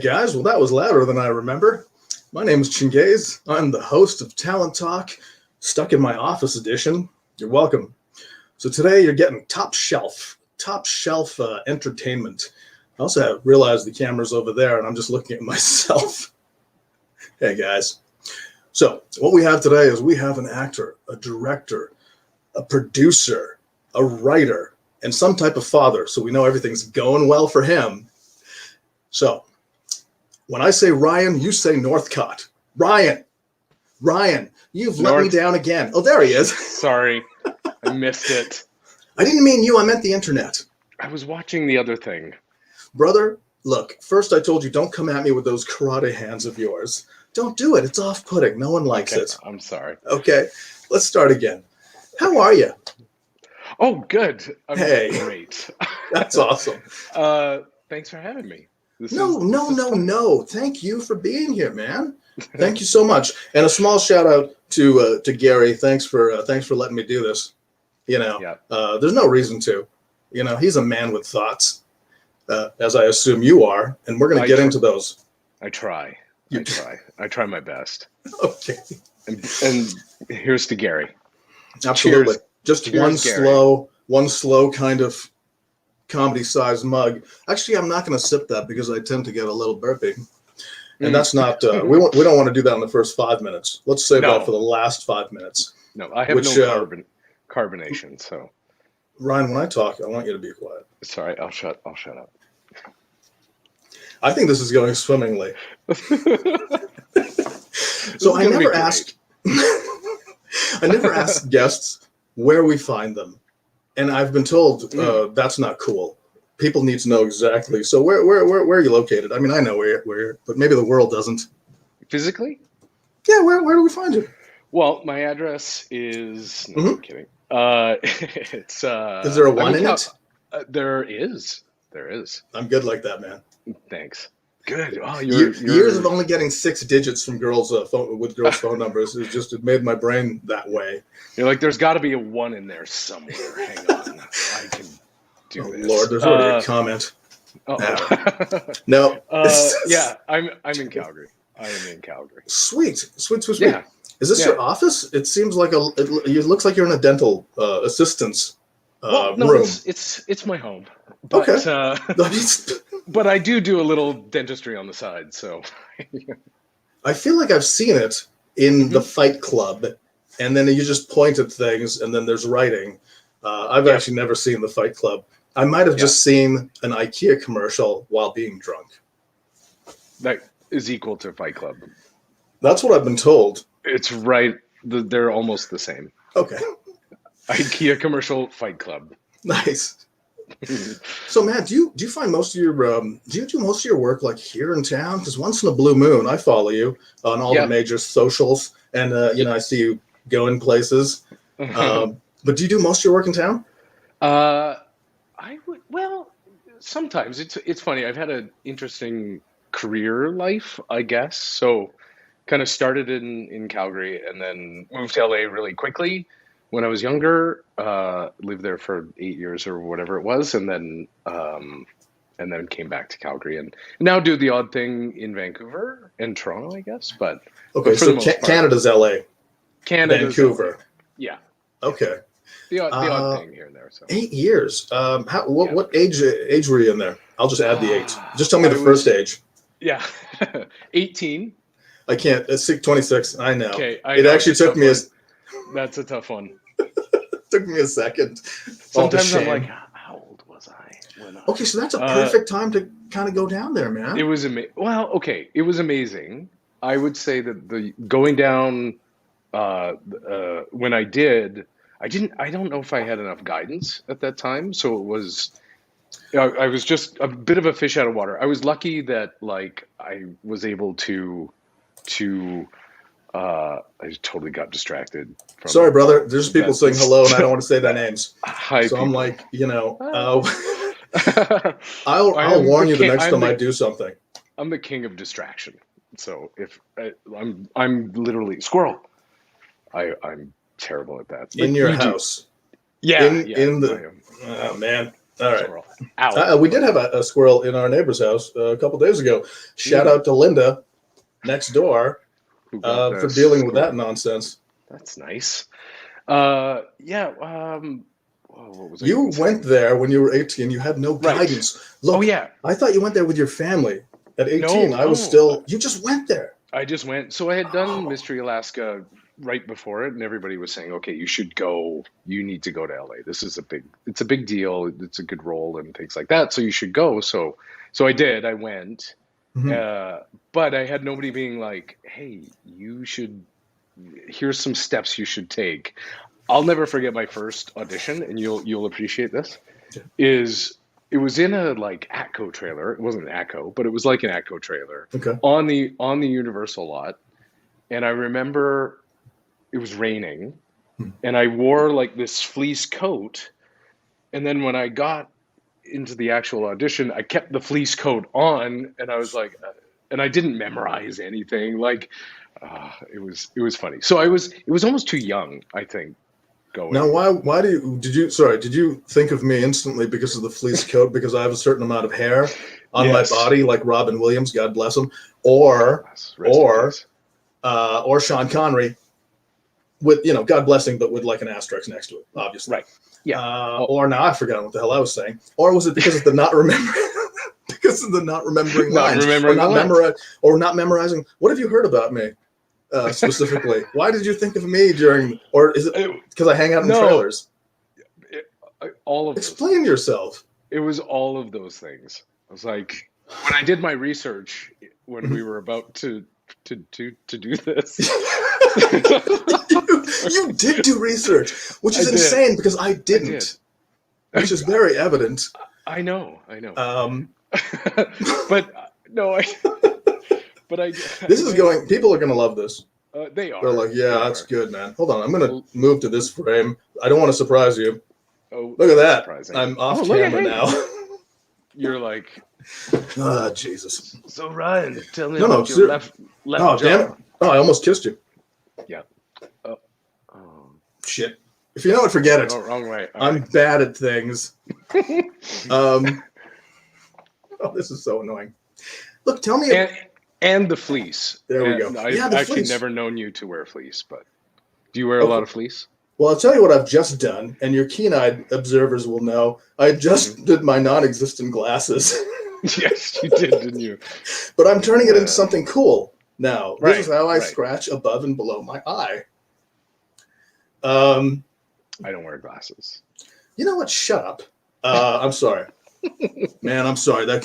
guys, well that was louder than I remember. My name is Chingaze. I'm the host of Talent Talk, Stuck in My Office edition. You're welcome. So today you're getting top shelf entertainment. I also realized the camera's over there and I'm just looking at myself. Hey guys. So what we have today is we have an actor, a director, a producer, a writer, and some type of father. So we know everything's going well for him. So when I say Ryan, you say Northcott. Ryan, you've let me down again. Oh, there he is. Sorry, I missed it. I didn't mean you, I meant the internet. I was watching the other thing. Brother, look, first I told you don't come at me with those karate hands of yours. Don't do it. It's off-putting. No one likes it. I'm sorry. Okay, let's start again. How are you? Oh, good. I'm Hey. Great. That's awesome. Thanks for having me. No. Thank you for being here, man. Thank you so much. And a small shout out to Gary. Thanks for letting me do this. You know, there's no reason to. You know, he's a man with thoughts, as I assume you are, and we're going to get into those. I try. I try my best. Okay. And here's to Gary. Absolutely. Cheers. Just Cheers, one slow kind of comedy-sized mug. Actually, I'm not going to sip that because I tend to get a little burpy. And that's not, we don't want to do that in the first 5 minutes. Let's save that for the last 5 minutes. No, I have no carbonation, so. Ryan, when I talk, I want you to be quiet. Sorry, I'll shut up. I think this is going swimmingly. So I never ask guests where we find them. And I've been told that's not cool. People need to know exactly. So where are you located? I mean, I know where, but maybe the world doesn't. Physically? Yeah, where do we find you? Well, my address is. No, I'm kidding. It's. Is there a one in it? There is. I'm good like that, man. Thanks. Good. Oh, years of only getting 6 digits from girls' with girls' phone numbers. It made my brain that way. You're like, there's got to be a 1 in there somewhere. Hang on, I can do this. Lord, there's already a comment. No. Yeah, I'm in Calgary. I am in Calgary. Sweet. Yeah. Is this your office? It seems like it looks like you're in a dental assistance room. It's my home. But, okay. But I do a little dentistry on the side, so. I feel like I've seen it in the Fight Club, and then you just point at things, and then there's writing. I've actually never seen the Fight Club. I might have just seen an IKEA commercial while being drunk. That is equal to Fight Club. That's what I've been told. It's right. They're almost the same. Okay. IKEA commercial, Fight Club. Nice. So Matt, do you find most of your do you do most of your work like here in town? Because once in a blue moon, I follow you on all the major socials, and I see you going places. But do you do most of your work in town? Sometimes it's funny. I've had an interesting career life, I guess. So, kind of started in Calgary and then moved to LA really quickly. When I was younger, lived there for 8 years or whatever it was, and then came back to Calgary and now do the odd thing in Vancouver and Toronto, I guess. But so Canada's LA, Vancouver. LA. Yeah. Okay. The odd thing here and there. So 8 years. What age were you in there? I'll just add the 8. Just tell me the first age. Yeah, 18. I can't. It's 26. I know. Okay. It actually took me That's a tough one. Took me a second. Sometimes I'm like, how old was I? Okay, so that's a perfect time to kind of go down there, man. It was amazing. Well, okay, it was amazing. I would say that the going down when I don't know if I had enough guidance at that time, so it was. I was just a bit of a fish out of water. I was lucky that like I was able to. I just totally got distracted. Sorry, brother. There's people saying hello, and I don't want to say their names. Hi, so people. I'm like, I'll warn you the next time I do something. I'm the king of distraction. So if I'm literally squirrel. I'm terrible at that. In your house. Yeah. Oh man. All So right. we're all out. We did have a squirrel in our neighbor's house a couple days ago. Shout out to Linda next door Who got the for dealing with that squirrel? nonsense. That's nice. Yeah. What was I You even went saying? there when you were 18. You had no Right. guidance. Oh Look, yeah. I thought you went there with your family. At 18, No, I was no. still. You just went there. I just went. So I had done Oh, Mystery Alaska right before it, and everybody was saying, "Okay, you should go. You need to go to LA. This is it's a big deal. It's a good role and things like that. So you should go." So I did. I went, mhm. uh, but I had nobody being like, "Hey, you should. Here's some steps you should take." I'll never forget my first audition, and you'll appreciate this. Is it was in a like Atco trailer. It wasn't an Atco, but it was like an Atco trailer Okay. on the Universal lot. And I remember it was raining, Hmm. and I wore like this fleece coat. And then when I got into the actual audition, I kept the fleece coat on, and I was like, and I didn't memorize anything. Like, it was funny. So it was almost too young, I think, Now, going. why did you think of me instantly because of the fleece coat? Because I have a certain amount of hair on my Yes. body, like Robin Williams, God bless him, God or bless. Rest in or peace. or Sean Connery with God bless him, but with like an asterisk next to it, obviously. Right. Yeah. Or now I've forgotten what the hell I was saying. Or was it because of the not remember because of the not remembering Not lines remembering the lines. or not memorizing? What have you heard about me specifically? Why did you think of me during? Or is it because I hang out in No, trailers? all of those Explain things. yourself. It was all of those things. I was like, when I did my research when we were about to do this. you did do research, which is I did. insane because I I didn't, did. which is very evident. I know. I know. Um, But no, but I this is going. People are going to love this. they They're are. like, yeah, They that's are. good, man. Hold on, I'm going to Well, move to this frame. I don't want to surprise you. oh, Look at that's that. surprising. I'm Oh, off look at camera hey. now. You're like, Ah, Jesus. so Ryan, tell me No, about your left Oh, damn it. jaw. Oh, I almost kissed you. Yeah. Oh, oh, Shit. If you know it, forget it. wrong way. All I'm right. bad at things. Oh, this is so annoying. Look, tell me. And the fleece. There we go. And I've Yeah, the actually fleece. never known you to wear fleece, but do you wear a Okay. lot of fleece? Well, I'll tell you what I've just done, and your keen-eyed observers will know. I just did my non-existent glasses, Yes, you did, didn't you? but I'm turning it into something cool now. This is Right, how I right. scratch above and below my eye. I don't wear glasses. You know what? Shut up. I'm sorry, man. I'm sorry. That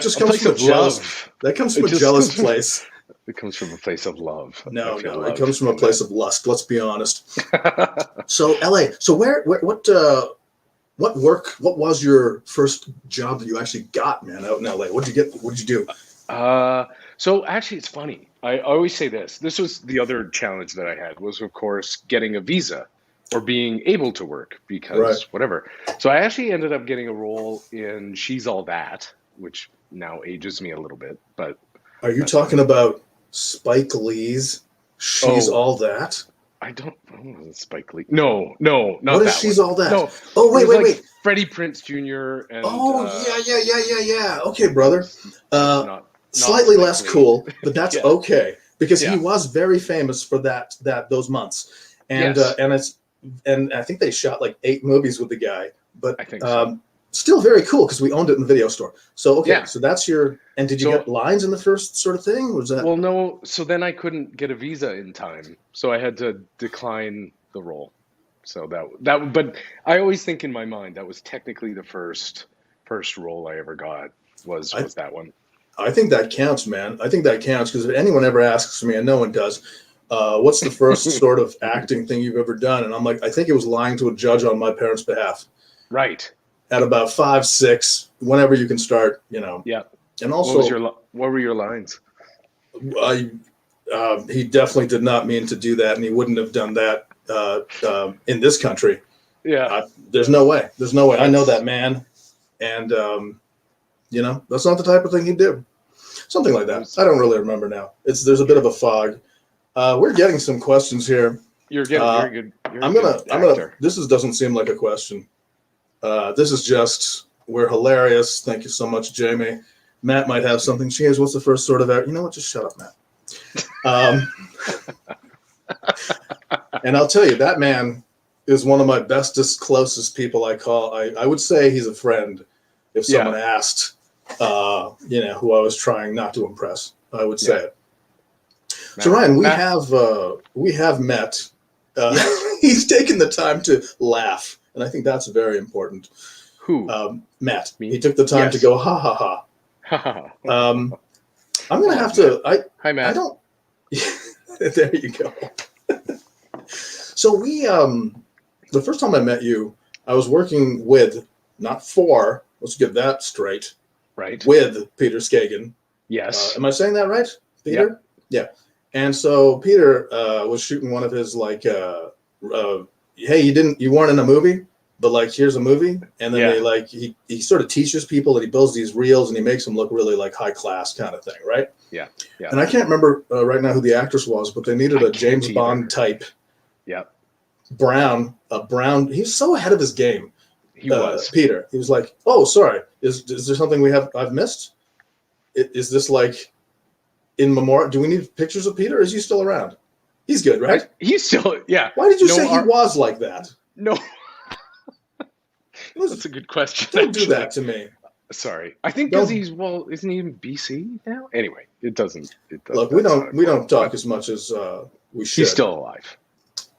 just comes from a jealous. love. That comes from It a just jealous comes from- place. It comes from a place of love. No, I feel no, it love comes from a place of lust. Let's be honest. of. So, LA. So, what was your first job that you actually got, man, out in LA? What did you get? What did you do? So actually, it's funny. I always say this. This was the other challenge that I had was, of course, getting a visa or being able to work because Right. whatever. So I actually ended up getting a role in She's All That, which now ages me a little bit, but Are you talking about Spike Lee's She's All That? I don't know Spike Lee. No, not What is that She's one. All That? No. Oh, It was wait, like wait. Freddie Prinze Jr. and Yeah. Okay, brother. not Slightly Spike less Lee. cool, but that's Yeah. okay because he Yeah. was very famous for those months, and Yes. and I think they shot like 8 movies with the guy, but I think so. still very cool because we owned it in the video store. So okay, Yeah. so that's your. And did you So- get lines in the first sort of thing? Was that? Well, no. So then I couldn't get a visa in time, so I had to decline the role. So but I always think in my mind that was technically the first role I ever got was that one. I think that counts, man. I think that counts because if anyone ever asks me, and no one does, what's the first sort of acting thing you've ever done? And I'm like, I think it was lying to a judge on my parents' behalf. Right. At about 5, 6, whenever you can start, Yeah. And also, what were your lines? he definitely did not mean to do that, and he wouldn't have done that in this country. Yeah. There's no way. There's no way. I know that man, and that's not the type of thing he'd do. Something like that. I don't really remember now. There's a bit of a fog. We're getting some questions here. You're getting very good. I'm gonna. This doesn't seem like a question. This is just, we're hilarious. Thank you so much, Jamie. Matt might have something. She has, what's the first sort of, you know what, just shut up, Matt. And I'll tell you, that man is one of my bestest, closest people I call. I would say he's a friend if someone asked, you know, who I was trying not to impress. I would say it. Matt, so Ryan, we have met. He's taken the time to laugh, and I think that's very important. Who? Matt. Me? He took the time to go ha ha ha. I'm gonna have to. Hi, Matt. I don't. There you go. So we, the first time I met you, I was working with, not for. Let's get that straight. Right. With Peter Skagen. Yes. Am I saying that right, Peter? Yeah. And so Peter was shooting one of his like, hey, you weren't in a movie, but like here's a movie, and then they like he sort of teaches people that he builds these reels and he makes them look really like high class kind of thing, right? Yeah. Yeah. And I can't remember right now who the actress was, but they needed a James Bond type. Yeah. Brown. He's so ahead of his game. He was Peter. He was like, oh, sorry. Is there something I've missed? Is this like in memorial? Do we need pictures of Peter? Is he still around? He's good, right? He's still, yeah. Why did you say he was like that? No. That's a good question. Don't do that to me. Sorry. I think because isn't he in BC now? Anyway, it doesn't. Look, we don't talk as much as we should. He's still alive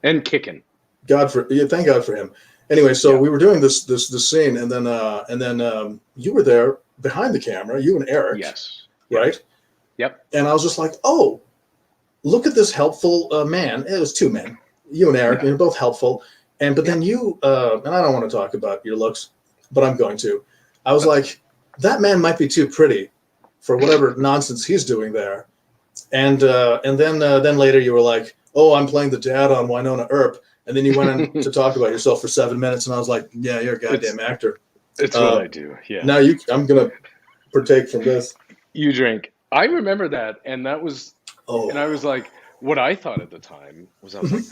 and kicking. Thank God for him. Anyway, so we were doing this scene, and then you were there behind the camera, you and Eric. Yes. Right. Yep. And I was just like, oh, look at this helpful man. It was two men, you and Eric, and you're both helpful. But then you, and I don't want to talk about your looks, but I'm going to. I was like, that man might be too pretty for whatever nonsense he's doing there. And then later you were like, oh, I'm playing the dad on Winona Earp. And then you went on to talk about yourself for 7 minutes, and I was like, yeah, you're a goddamn actor. It's what I do, yeah. Now I'm going to partake from this. You drink. I remember that, and that was, and I was like, what I thought at the time was, I was like,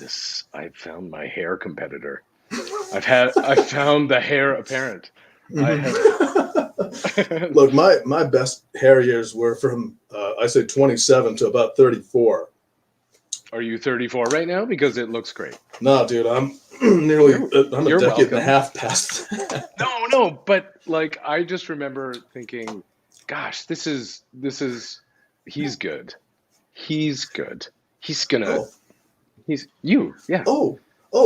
I found my hair competitor. I found the hair apparent. Look, my best hair years were from, I say 27 to about 34. Are you 34 right now? Because it looks great. No, dude, I'm nearly, I'm a decade and a half past that. No, but like, I just remember thinking, gosh, he's good. He's good. He's you. Yeah. Oh,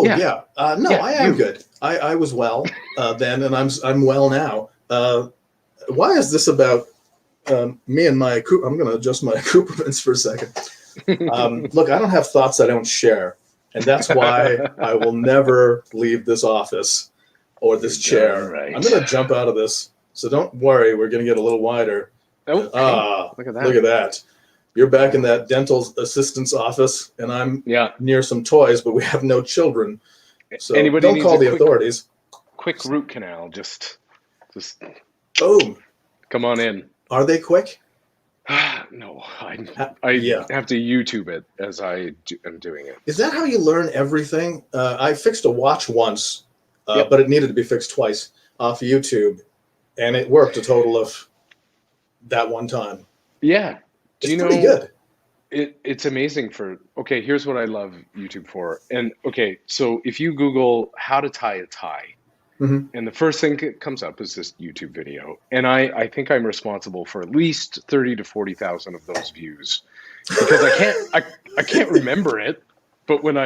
yeah. No, I am good. I was well then, and I'm well now. Why is this about me and my, I'm going to adjust my accoutrements for a second. Look, I don't have thoughts I don't share, and that's why I will never leave this office or this chair. Right. I'm going to jump out of this, so don't worry. We're going to get a little wider. Oh, look at that! Look at that! You're back in that dental assistant's office, and I'm near some toys, but we have no children. So don't call the authorities. Quick root canal, just boom. Come on in. Are they quick? No, I have to YouTube it as I am doing it. Is that how you learn everything? I fixed a watch once, but it needed to be fixed twice off YouTube, and it worked a total of that one time. Yeah. It's pretty good. It's amazing okay, here's what I love YouTube for. And okay, so if you Google how to tie a tie, and the first thing that comes up is this YouTube video. And I think I'm responsible for at least 30 to 40,000 of those views. Because I can't remember it, but when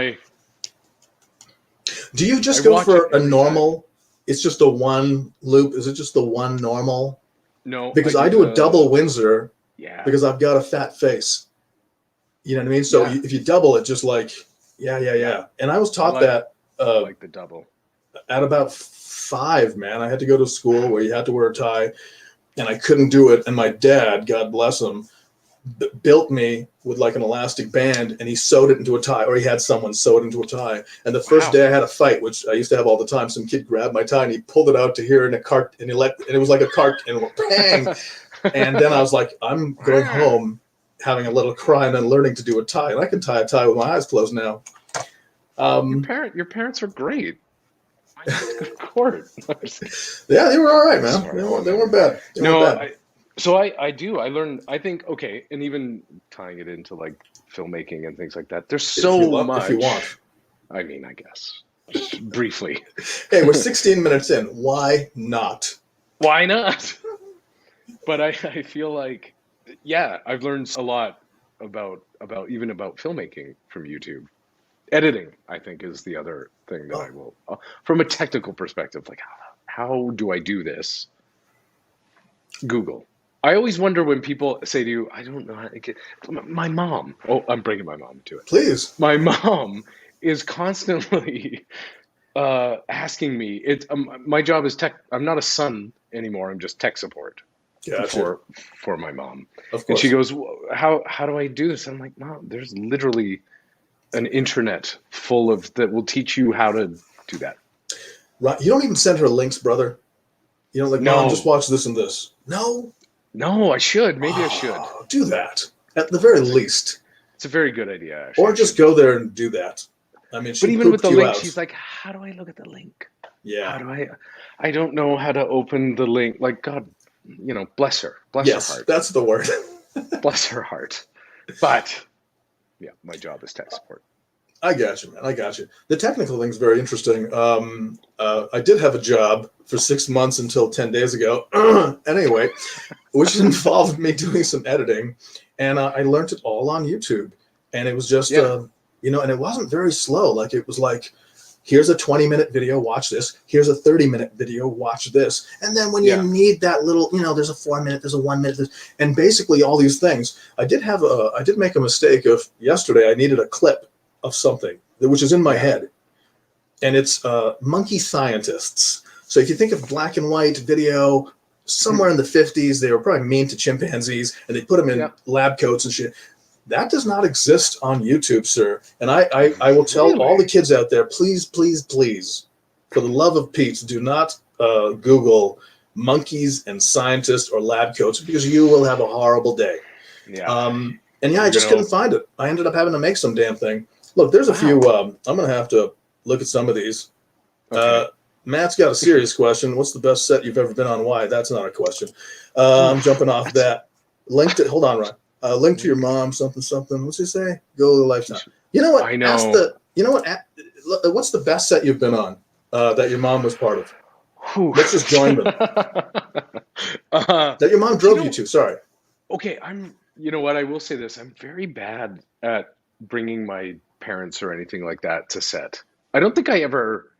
do you just go for a normal? It's just a one loop. Is it just the one normal? No. Because I do a double Windsor. Yeah. Because I've got a fat face. You know what I mean? So if you double it, just like, yeah. And I was taught that. Like the double. At about 5, man, I had to go to school where you had to wear a tie, and I couldn't do it. And my dad, God bless him, built me with like an elastic band, and he sewed it into a tie, or he had someone sew it into a tie. And the first day I had a fight, which I used to have all the time, some kid grabbed my tie and he pulled it out to here in a cart, and it was like a cart, and it went bang. And then I was like, I'm going home, having a little cry, and then learning to do a tie. And I can tie a tie with my eyes closed now. Your parents are great. I used to go to court. Yeah, they were all right, man. Sorry. They weren't bad. They No, weren't bad. I do. I learned, I think, okay, and even tying it into like filmmaking and things like that, there's so If you want. much. I mean, I guess, just briefly. Hey, we're 16 minutes in. Why not? Why not? But I feel like, yeah, I've learned a lot about even about filmmaking from YouTube. Editing, I think, is the other thing that I will, from a technical perspective, like how do I do this? Google. I always wonder when people say to you, I don't know how to get my mom. Oh, I'm bringing my mom to it. Please. My mom is constantly asking me. My job is tech. I'm not a son anymore. I'm just tech support for my mom. Of course. And she goes, how do I do this? I'm like, Mom, there's literally an internet full of that will teach you how to do that. Right. You don't even send her links, brother. You know, like, No. Mom, just watch this and this. No, I should. Maybe I should. Do that at the very least. It's a very good idea, actually. Or just go there and do that. I mean, but even with the link, she's like, "How do I look at the link? Yeah. How do I don't know how to open the link." Like, God, bless her. Bless her heart. That's the word. Bless her heart. But yeah, my job is tech support. I got you, man. I got you. The technical thing's very interesting. I did have a job for 6 months until 10 days ago. Anyway, which involved me doing some editing, and I learned it all on YouTube. And it was just, and it wasn't very slow. Like, it was like, here's a 20-minute video, watch this. Here's a 30-minute video, watch this. And then when you need that little, there's a 4-minute, there's a 1 minute, and basically all these things. I did make a mistake of yesterday. I needed a clip of something, which is in my head. And it's monkey scientists. So if you think of black and white video, somewhere in the 50s, they were probably mean to chimpanzees, and they put them in lab coats and shit. That does not exist on YouTube, sir. And I will tell all the kids out there, please, please, please, for the love of Pete, do not Google monkeys and scientists or lab coats, because you will have a horrible day. Yeah. I just couldn't find it. I ended up having to make some damn thing. Look, there's a few. I'm going to have to look at some of these. Okay. Matt's got a serious question. What's the best set you've ever been on? Why? That's not a question. I'm jumping off that. Hold on, Ron. Link to your mom, something. What's he say? Go to Lifetime. You know what? I know. What's the best set you've been on that your mom was part of? Let's just join them. That your mom drove you to. Sorry. Okay, you know what? I will say this. I'm very bad at bringing my parents or anything like that to set. I don't think I ever.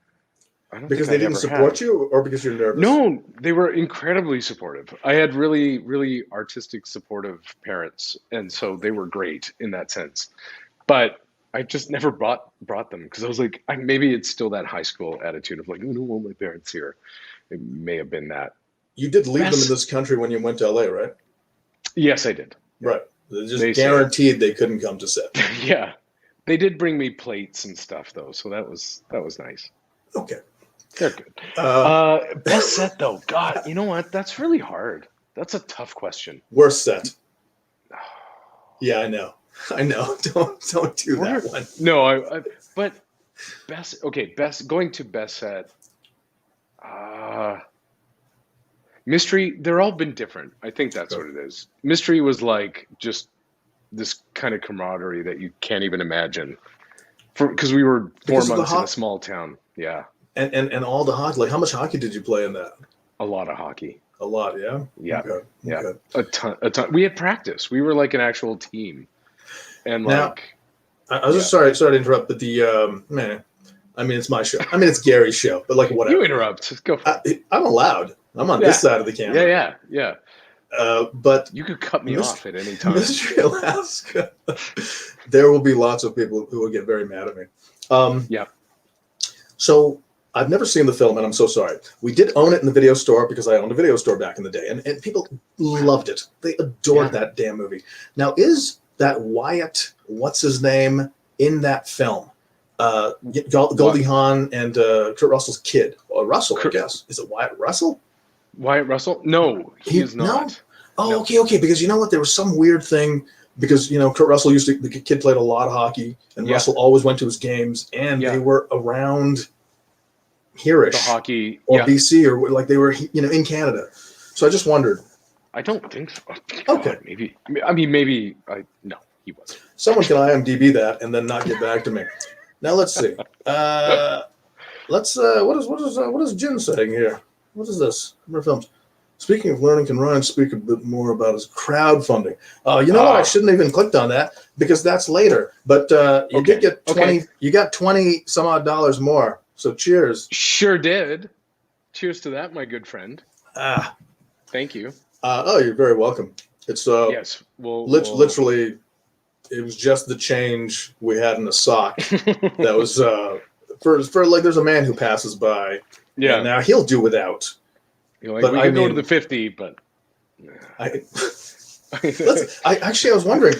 Because they didn't support you, or because you're nervous? No, they were incredibly supportive. I had really, really artistic, supportive parents, and so they were great in that sense. But I just never brought them, because I was like, maybe it's still that high school attitude of like, I don't want my parents here. It may have been that. You did leave them in this country when you went to LA, right? Yes, I did. Right. They just guaranteed they couldn't come to set. Yeah. They did bring me plates and stuff, though, so that was nice. Okay. They're good. Best set, though. God, you know what? That's really hard. That's a tough question. Worst set. Yeah, I know. Don't do that one. No, but best. Okay, going to best set. Mystery. They're all been different. I think that's what it is. Mystery was like just this kind of camaraderie that you can't even imagine. Because we were 4 months in a small town. Yeah. And all the hockey. Like, how much hockey did you play in that? A lot of hockey. A lot, yeah? Yeah. Okay. Yeah. Okay. A ton. We had practice. We were like an actual team. And now, I was just sorry to interrupt, but it's my show. It's Gary's show, but like whatever. You interrupt. Go for it. I'm allowed. I'm on this side of the camera. Yeah. But you could cut me off at any time. Mystery Alaska. There will be lots of people who will get very mad at me. Yeah. So I've never seen the film, and I'm so sorry. We did own it in the video store because I owned a video store back in the day, and people loved it. They adored that damn movie. Now, is that Wyatt, what's his name, in that film? Goldie Hawn and Kurt Russell's kid. Or Russell, I guess. Is it Wyatt Russell? Wyatt Russell? No, he is not. No? Oh, no. Okay. Because you know what? There was some weird thing. Because, Kurt Russell the kid played a lot of hockey, and Russell always went to his games, and they were around hereish The hockey, or yeah. BC or like they were, in Canada. So I just wondered. I don't think so. Okay. God, maybe. I mean, maybe. No, he wasn't. Someone can IMDb that and then not get back to me. Now let's see. What is Jin saying here? What is this? More films. Speaking of learning, can Ryan speak a bit more about his crowdfunding? You know what? I shouldn't have even clicked on that because that's later. But you did get 20. Okay. You got 20 some odd dollars more. So cheers. Sure did. Cheers to that, my good friend. Thank you. You're very welcome. It's yes. Literally, it was just the change we had in the sock. That was for like. There's a man who passes by. Yeah. And now he'll do without. Like, but we could go to the 50, but I was wondering.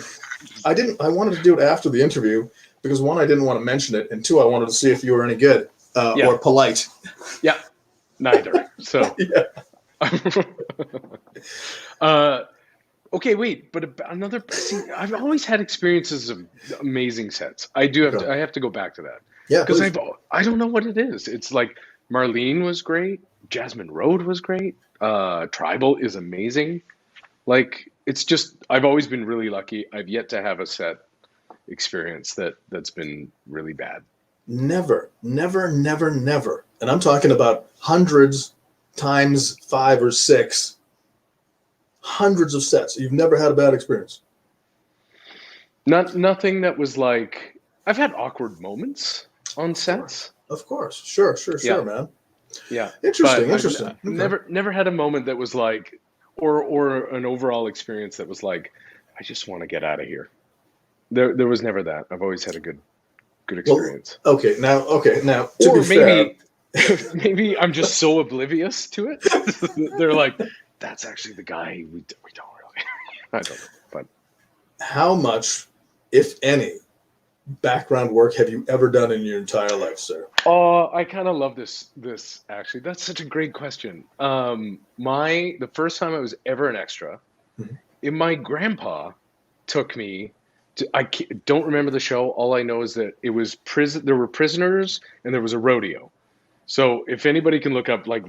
I wanted to do it after the interview because one, I didn't want to mention it, and two, I wanted to see if you were any good or polite. Yeah, neither. So okay, wait, but another. See, I've always had experiences of amazing sets. I do have to. I have to go back to that. Yeah, because I don't know what it is. It's like Marlene was great. Jasmine Road was great. Tribal is amazing. Like, it's just, I've always been really lucky. I've yet to have a set experience that's been really bad. Never. And I'm talking about hundreds times 5 or 6. Hundreds of sets. You've never had a bad experience. Nothing that was like, I've had awkward moments on sets. Of course. Sure, man. Yeah. Interesting. Okay. Never had a moment that was like, or an overall experience that was like, I just want to get out of here. There was never that. I've always had a good experience. Well, okay. Now, to or be fair, maybe I'm just so oblivious to it. They're like, that's actually the guy we don't really. I don't know. But how much, if any, background work have you ever done in your entire life, sir? I kind of love this actually. That's such a great question. The first time I was ever an extra, my grandpa took me to, I don't remember the show. All I know is that it was there were prisoners and there was a rodeo. So if anybody can look up like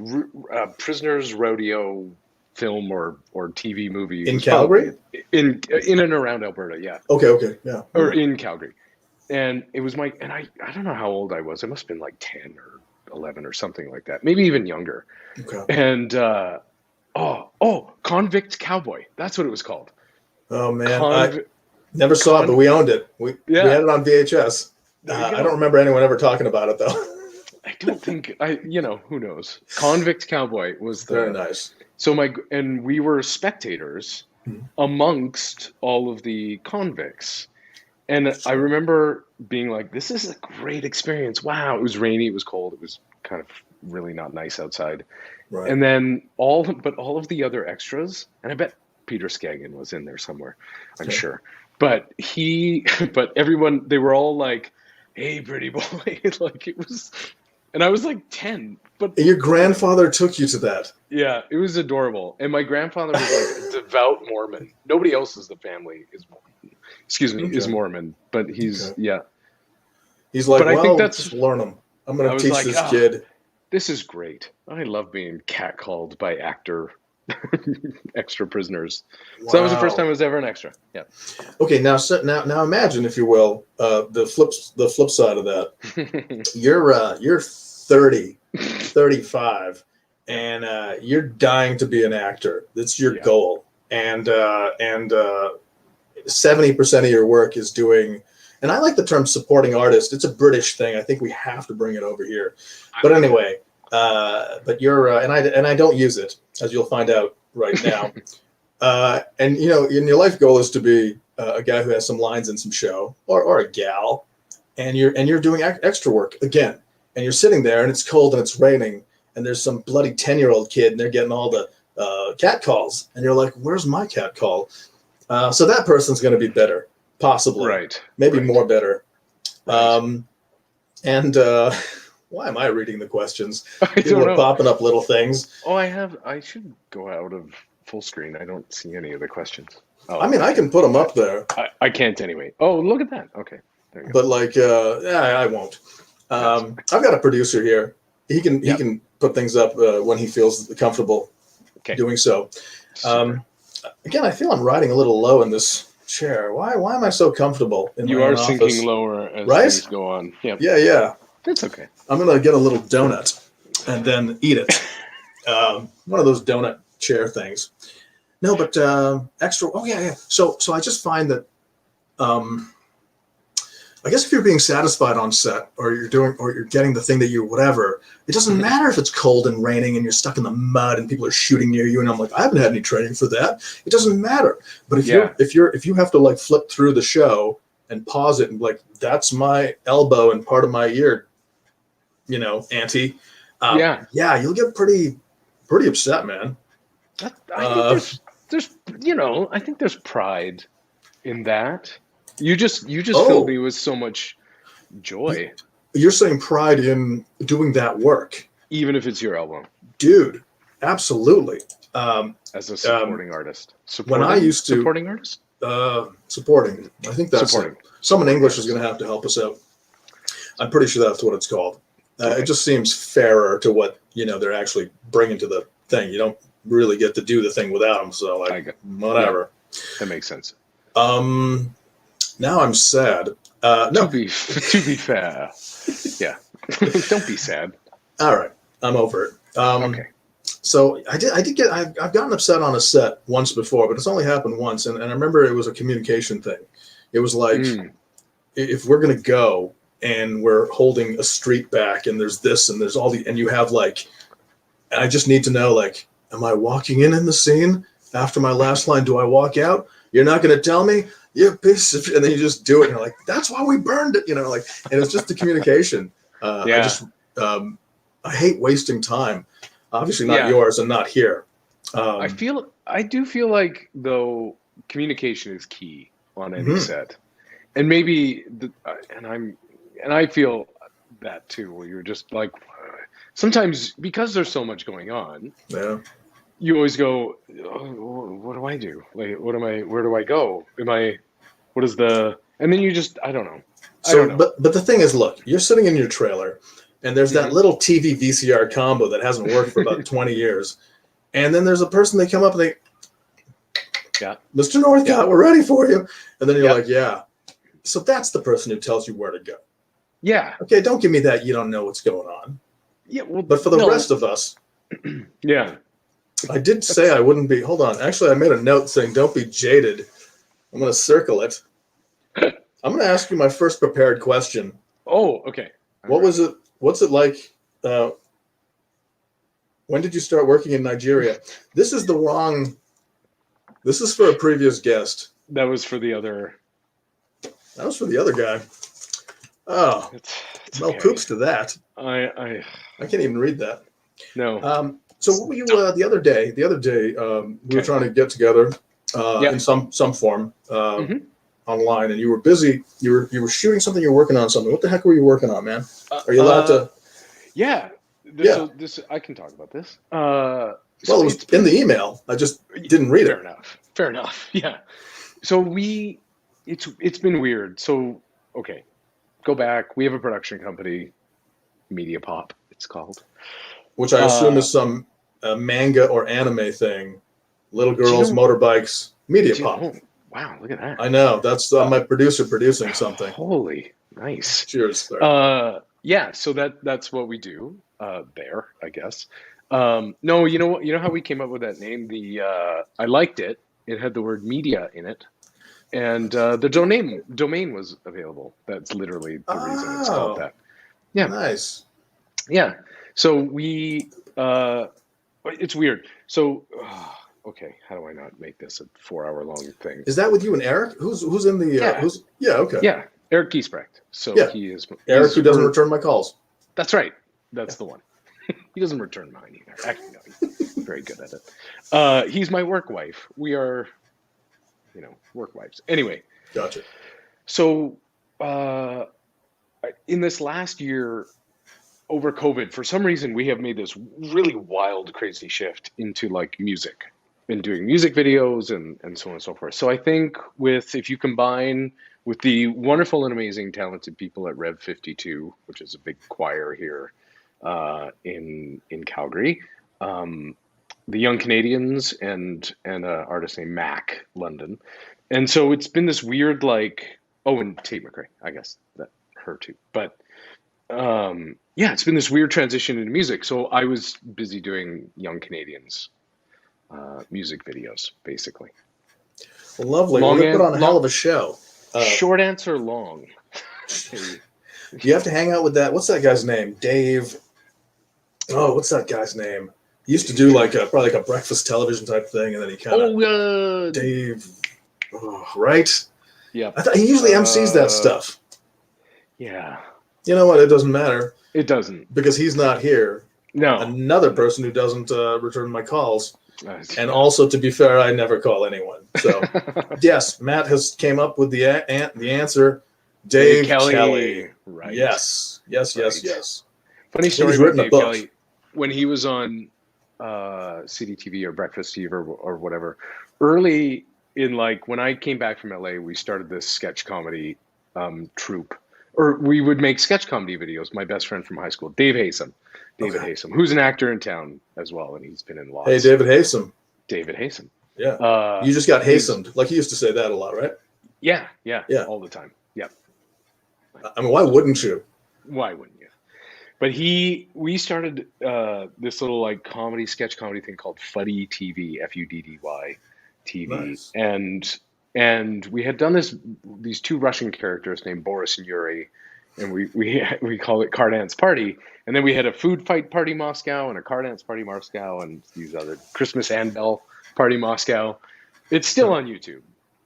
prisoners rodeo film or TV movie in Calgary, in and around Alberta, yeah. Okay, yeah. Or in Calgary. And it was I don't know how old I was. I must have been like 10 or 11 or something like that. Maybe even younger. Okay. And, Convict Cowboy. That's what it was called. Oh, man. I never saw it, but we owned it. We had it on VHS. I don't remember anyone ever talking about it, though. I don't think, who knows. Convict Cowboy was very nice. So we were spectators amongst all of the convicts. And I remember being like, this is a great experience. Wow. It was rainy. It was cold. It was kind of really not nice outside. Right. And then all of the other extras, and I bet Peter Skagen was in there somewhere, I'm sure. But everyone, they were all like, hey, pretty boy. Like it was, and I was like 10. But your grandfather took you to that. Yeah, it was adorable. And my grandfather was like a devout Mormon. Nobody else in the family is Mormon. Is Mormon, but he's He's like, but I think that's just learn them. I'm going to teach this kid. This is great. I love being catcalled by extra prisoners. Wow. So that was the first time I was ever an extra. Yeah. Okay, now imagine, if you will, the flip side of that. You're 30, 35, and you're dying to be an actor. That's your goal, and 70% of your work is doing, and I like the term supporting artist. It's a British thing. I think we have to bring it over here. But anyway, but you're, and I don't use it, as you'll find out right now. And your life goal is to be a guy who has some lines in some show, or a gal, and you're doing extra work again, and you're sitting there and it's cold and it's raining and there's some bloody 10-year-old kid and they're getting all the cat calls, and you're like, where's my cat call? So that person's going to be better, possibly. Right. Maybe more better. Right. Why am I reading the questions? People are popping up little things. Oh, I should go out of full screen. I don't see any of the questions. Oh, I mean, I can put them up there. I can't anyway. Oh, look at that. Okay. There you go. But I won't. I've got a producer here. he can put things up when he feels comfortable doing so. Again, I feel I'm riding a little low in this chair. Why am I so comfortable in You my are own office? sinking lower as Right? things go on. Yeah. Yeah. That's okay. I'm gonna get a little donut and then eat it. One of those donut chair things. No, but extra. Oh yeah. So I just find that. I guess if you're being satisfied on set, or you're getting the thing that you whatever, it doesn't matter if it's cold and raining and you're stuck in the mud and people are shooting near you. And I'm like, I haven't had any training for that. It doesn't matter. But if you have to like flip through the show and pause it and like, that's my elbow and part of my ear, auntie. You'll get pretty upset, man. I think I think there's pride in that. You just filled me with so much joy. You're saying pride in doing that work, even if it's your album, dude. Absolutely. As a supporting artist, when I used to supporting artist, supporting. I think that's supporting. Someone English is going to have to help us out. I'm pretty sure that's what it's called. It just seems fairer to what they're actually bringing to the thing. You don't really get to do the thing without them, so whatever. Yeah, that makes sense. Now I'm sad. No. To be fair, yeah. Don't be sad. All right, I'm over it. Okay. So I've gotten upset on a set once before, but it's only happened once, and I remember it was a communication thing. It was like, if we're gonna go and we're holding a street back, and there's this, and there's and you have like, and I just need to know, like, am I walking in the scene after my last line? Do I walk out? You're not gonna tell me? You piece of shit. And then you just do it, and you're like, that's why we burned it, and it's just the communication. I hate wasting time. Obviously not yours and not here. I do feel like, though, communication is key on any set, and maybe I feel that too, where you're just like, sometimes because there's so much going on, you always go, what do I do? Like, where do I go? And then you just, I don't know. But the thing is, look, you're sitting in your trailer, and there's that little TV VCR combo that hasn't worked for about 20 years. And then there's a person, they come up and Mr. Northcott, we're ready for you. And then you're like, yeah. So that's the person who tells you where to go. Yeah. Okay, don't give me that you don't know what's going on. Yeah. Well, but for the rest of us. Yeah. I did say I wouldn't be. Hold on. Actually, I made a note saying don't be jaded. I'm going to circle it. I'm going to ask you my first prepared question. Oh, okay. Was it? What's it like? When did you start working in Nigeria? This is the wrong. This is for a previous guest. That was for the other. That was for the other guy. Oh, it's well, okay. Poops to that. I can't even read that. No. So what were you the other day? The other day we were trying to get together in some form online, and you were busy. You were shooting something. You were working on something. What the heck were you working on, man? Are you allowed to? Yeah. This I can talk about this. Well, it was in the email. I just didn't read it. Fair enough. Yeah. So it's been weird. So okay, go back. We have a production company, MEDIAPOP. It's called. Which I assume is some manga or anime thing. Little girls, motorbikes, MEDIAPOP. Wow, look at that. I know. That's my producer producing something. Holy, nice. Cheers. Yeah, so that's what we do there, I guess. No, you know what? You know how we came up with that name? I liked it. It had the word media in it. And the domain was available. That's literally the reason it's called that. Yeah. Nice. Yeah. So it's weird. So, okay, how do I not make this a 4-hour long thing? Is that with you and Eric? Who's in the? Okay. Yeah, Eric Giesbrecht. So he is Eric, who doesn't return my calls. That's right. That's the one. He doesn't return mine either. Actually, no, he's very good at it. He's my work wife. We are, work wives. Anyway. Gotcha. So, in this last year, over COVID, for some reason, we have made this really wild, crazy shift into like music and doing music videos and so on and so forth. So I think if you combine with the wonderful and amazing talented people at Rev 52, which is a big choir here, in Calgary. The Young Canadians and an artist named Mac London. And so it's been this weird like, oh, and Tate McRae, I guess that her too. But yeah, it's been this weird transition into music. So I was busy doing Young Canadians music videos, basically. Well, lovely. Long We're going to put on a hell long, of a show. short answer, long. You have to hang out with that. What's that guy's name? Dave. Oh, what's that guy's name? He used to do probably like a breakfast television type thing, and then he kind of Dave, right? Yeah. I thought he usually MCs that stuff. Yeah. You know what? It doesn't matter It doesn't. because he's not here. No. Another person who doesn't return my calls, Nice. and also to be fair, I never call anyone. So yes, Matt has came up with the answer. Dave Kelly. Right. Yes. Funny story He's about written a Dave book. Kelly. When he was on CDTV or Breakfast TV or whatever, early in like when I came back from LA, we started this sketch comedy troupe, or we would make sketch comedy videos. My best friend from high school, David Haysom, who's an actor in town as well, and he's been in lots. Hey, David Haysom. David Haysom. Yeah. You just got hastened. Like he used to say that a lot, right? Yeah, all the time. Yeah. I mean, why wouldn't you? Why wouldn't you? But we started this little like sketch comedy thing called Fuddy TV, Fuddy TV, Nice. and we had done these two Russian characters named Boris and Yuri, and we call it Car Dance Party, and then we had a food fight party Moscow and a car dance party Moscow and these other Christmas Handbell party Moscow. It's still on YouTube,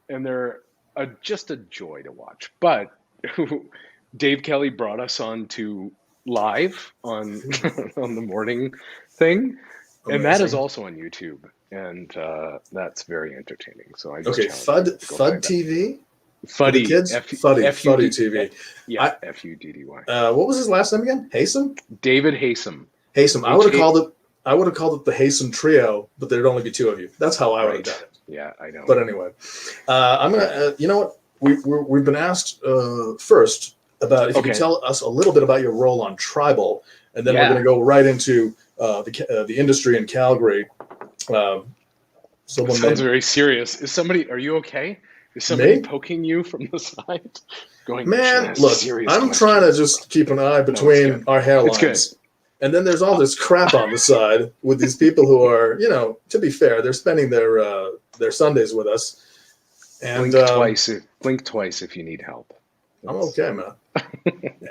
and they're just a joy to watch. But Dave Kelly brought us on to live on on the morning thing, and that is also on YouTube, and that's very entertaining. So I just Fud TV, Fuddy kids, Fuddy TV. Yeah, Fuddy. What was his last name again? Haysom. David Haysom. Haysom. I would have called it. I would have called it the Haysom Trio, but there'd only be two of you. That's how I would have done it. Yeah, I know. But anyway, I'm gonna. You know what? We've been asked first about if you can tell us a little bit about your role on Tribal, and then we're going to go right into the industry in Calgary. Sounds very serious. Are you okay? Is somebody poking you from the side? Man, look, I'm trying to just keep an eye between our hairlines. It's good. And then there's all this crap on the side with these people who are, to be fair, they're spending their Sundays with us. And blink twice if you need help. I'm okay, man.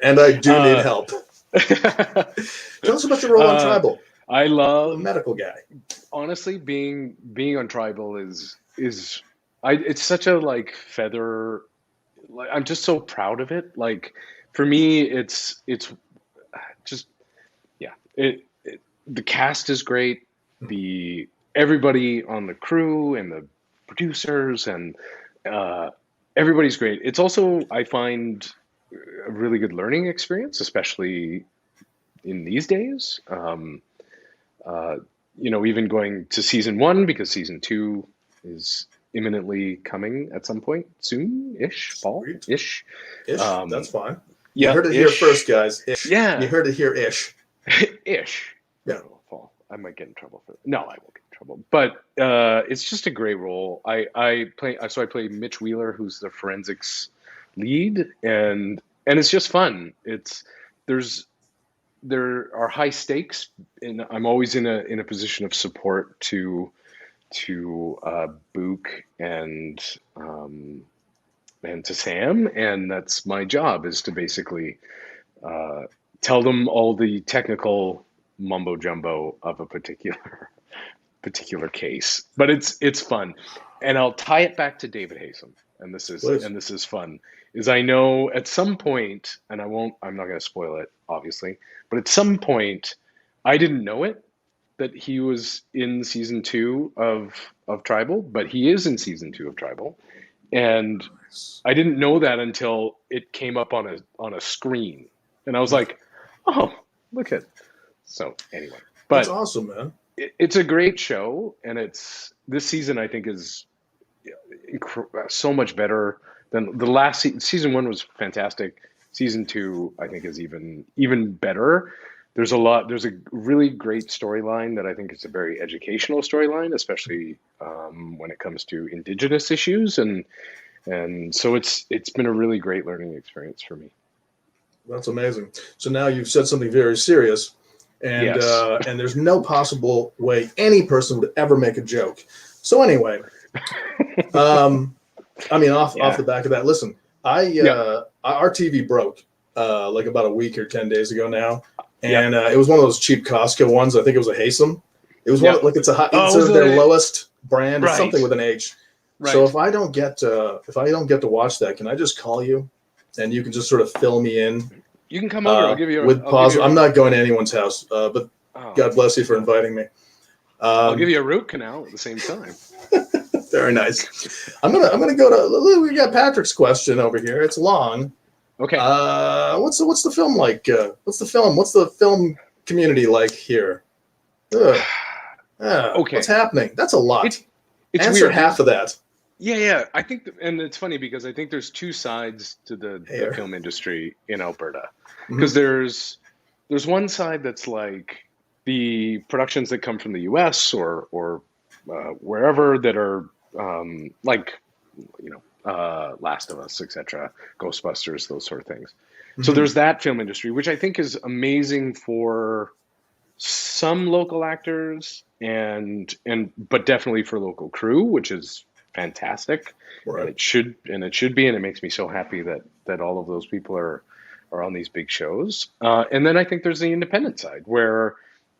And I do need help. Tell us about your role on Tribal. I love the medical guy. Honestly, being on Tribal is it's such a like feather. Like, I'm just so proud of it. Like for me, it's just the cast is great. Everybody on the crew and the producers and everybody's great. It's also, I find, a really good learning experience, especially in these days. Even going to season 1 because season 2 is imminently coming at some point soon-ish, fall-ish. Ish, that's fine. Yeah, you heard it here first, guys. Ish. Yeah. You heard it here, ish. Ish. Yeah. Fall. I might get in trouble for that. No, I won't get in trouble. But it's just a great role. I play Mitch Wheeler, who's the forensics lead, and it's just fun. There are high stakes, and I'm always in a position of support to Book and to Sam, and that's my job, is to basically tell them all the technical mumbo jumbo of a particular case. But it's fun, and I'll tie it back to David Haysom, and this is fun. Is I know at some point, and I'm not going to spoil it, obviously, but at some point, I didn't know it, that he was in season 2 of Tribal, but he is in season 2 of Tribal, and I didn't know that until it came up on a screen, and I was like, "Oh, look at." So anyway, but that's awesome, man. It's a great show, and this season I think is so much better than the last season. Season 1 was fantastic. Season 2 I think is even better. there's a really great storyline that I think is a very educational storyline, especially when it comes to Indigenous issues, and so it's been a really great learning experience for me. That's amazing. So now you've said something very serious, and Yes. and there's no possible way any person would ever make a joke. So anyway, I mean, off Yeah. the back of that, listen, our TV broke like about a week or 10 days ago now, and it was one of those cheap Costco ones. I think it was a Haysom. It was one like it's sort of their lowest brand. It's something with an H. Right. So if I don't get to watch that, can I just call you, and you can just sort of fill me in? You can come over. I'll give you with pause. I'm not going to anyone's house, but God bless you for inviting me. I'll give you a root canal at the same time. Very nice. I'm gonna go to. We got Patrick's question over here. It's long. Okay. What's the film like? What's the film community like here? Okay. What's happening? That's a lot. It's Answer weird. half of that. Yeah. I think, and it's funny because I think there's two sides to the film industry in Alberta. Because there's one side that's like the productions that come from the U.S. or wherever that are like, Last of Us, etc., Ghostbusters, those sort of things. So there's that film industry, which I think is amazing for some local actors but definitely for local crew, which is fantastic. Right. And it should be, and it makes me so happy that all of those people are on these big shows. And then I think there's the independent side where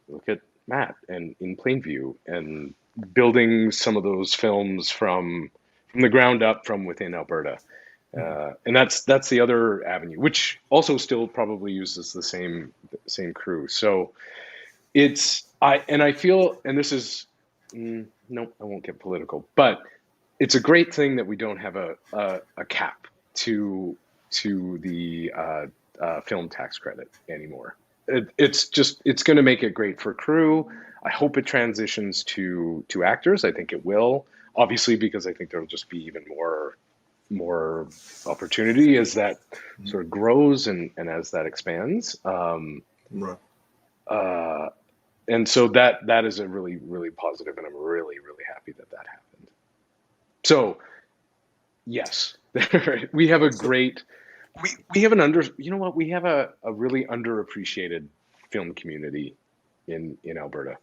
look at Matt and in Plainview and building some of those films from the ground up from within Alberta. And that's the other avenue, which also still probably uses the same crew. So I feel, and this is, no, I won't get political, but it's a great thing that we don't have a cap to the film tax credit anymore. It's going to make it great for crew. I hope it transitions to actors. I think it will, obviously, because I think there'll just be even more opportunity as that sort of grows and as that expands. Right. And so that is a really, really positive, and I'm really, really happy that happened. So, yes, we have a great, we have we have a really underappreciated film community in Alberta.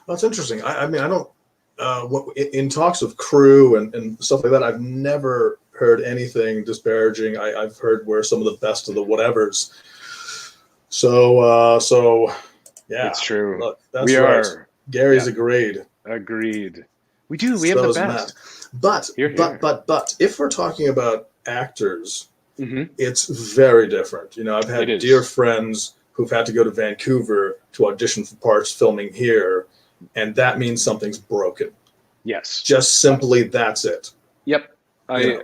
That's interesting. I mean, I don't, in talks of crew and stuff like that, I've never heard anything disparaging. I've heard we're some of the best of the whatevers. So yeah, it's true. Look, that's right. Gary's agreed. Agreed. We do. We have the best. But if we're talking about actors, it's very different. I've had dear friends who've had to go to Vancouver to audition for parts filming here, and that means something's broken. Yes. Just simply that's it. Yep. I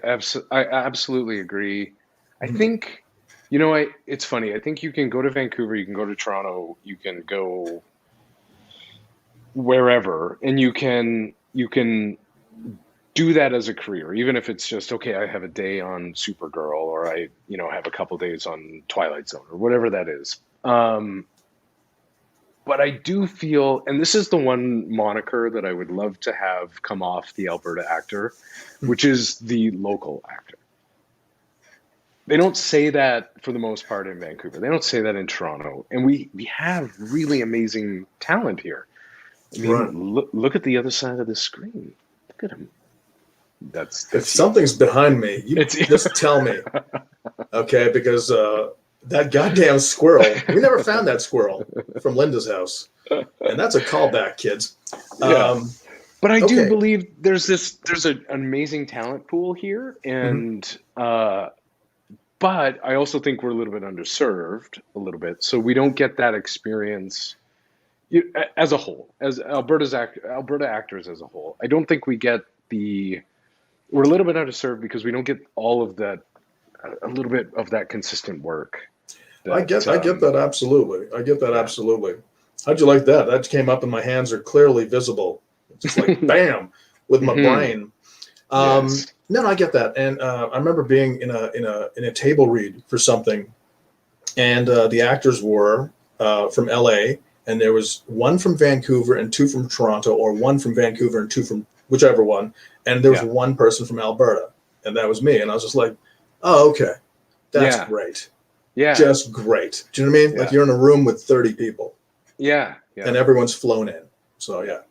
absolutely agree. I think, it's funny. I think you can go to Vancouver, you can go to Toronto, you can go wherever, and you can do that as a career, even if it's just, okay, I have a day on Supergirl, or I, have a couple days on Twilight Zone, or whatever that is. But I do feel, and this is the one moniker that I would love to have come off the Alberta actor, which is the local actor. They don't say that for the most part in Vancouver. They don't say that in Toronto. And we have really amazing talent here. I mean, look at the other side of the screen. Look at him. That's if something's behind me, you just tell me. Okay, because that goddamn squirrel, we never found that squirrel from Linda's house. And that's a callback, kids. Yeah. But I do believe there's an amazing talent pool here, and but I also think we're a little bit underserved, so we don't get that experience as a whole, as Alberta actors as a whole. I don't think we get we're a little bit underserved because we don't get all of that, a little bit of that consistent work. I get that absolutely. Absolutely. How'd you like that? That came up and my hands are clearly visible. Just like bam with my brain. Yes. No, I get that. And I remember being in a table read for something, and the actors were from LA, and there was one from Vancouver and two from Toronto, or one from Vancouver and two from whichever one, and there was one person from Alberta, and that was me. And I was just like, oh, okay, that's great. Yeah. Just great. Do you know what I mean? Yeah. Like you're in a room with 30 people. Yeah. And everyone's flown in. So, yeah.